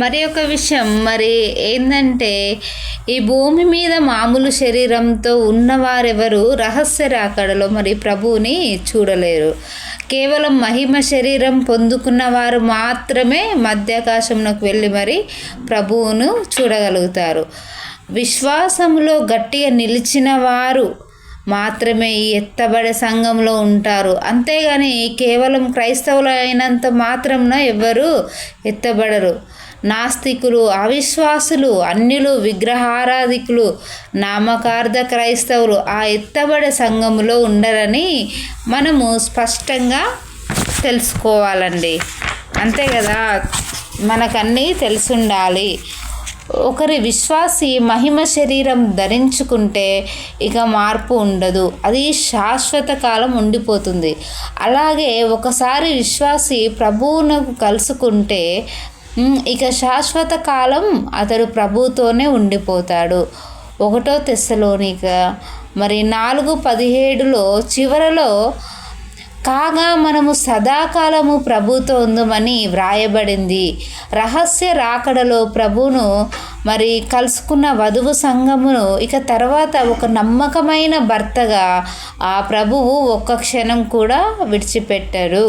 మరి ఒక విషయం ఏంటంటే, ఈ భూమి మీద మామూలు శరీరంతో ఉన్నవారెవరు రహస్య రాకడలో ప్రభువుని చూడలేరు. కేవలం మహిమ శరీరం పొందుకున్న వారు మాత్రమే మధ్యాకాశంలోకి వెళ్ళి ప్రభువును చూడగలుగుతారు. విశ్వాసంలో గట్టిగా నిలిచిన వారు మాత్రమే ఈ ఎత్తబడే సంఘంలో ఉంటారు. అంతేగాని కేవలం క్రైస్తవులు అయినంత మాత్రంన ఎవ్వరూ ఎత్తబడరు. నాస్తికులు, అవిశ్వాసులు, అన్యులు, విగ్రహారాధికులు, నామకార్థ క్రైస్తవులు ఆ ఎత్తబడే సంఘములో ఉండరని మనము స్పష్టంగా తెలుసుకోవాలండి. అంతే కదా, మనకన్నీ తెలుసుండాలి. ఒకరి విశ్వాసి మహిమ శరీరం ధరించుకుంటే ఇక మార్పు ఉండదు, అది శాశ్వత కాలం ఉండిపోతుంది. అలాగే ఒకసారి విశ్వాసి ప్రభువునకు కలుసుకుంటే ఇక శాశ్వత కాలం అతడు ప్రభువుతోనే ఉండిపోతాడు. 1 తెస్సలోనిక 4:17 చివరలో కాగా మనము సదాకాలము ప్రభుతో ఉందమని వ్రాయబడింది. రహస్య రాకడలో ప్రభువును కలుసుకున్న వధువు సంఘమును ఇక తర్వాత ఒక నమ్మకమైన భర్తగా ఆ ప్రభువు ఒక్క క్షణం కూడా విడిచిపెట్టరు.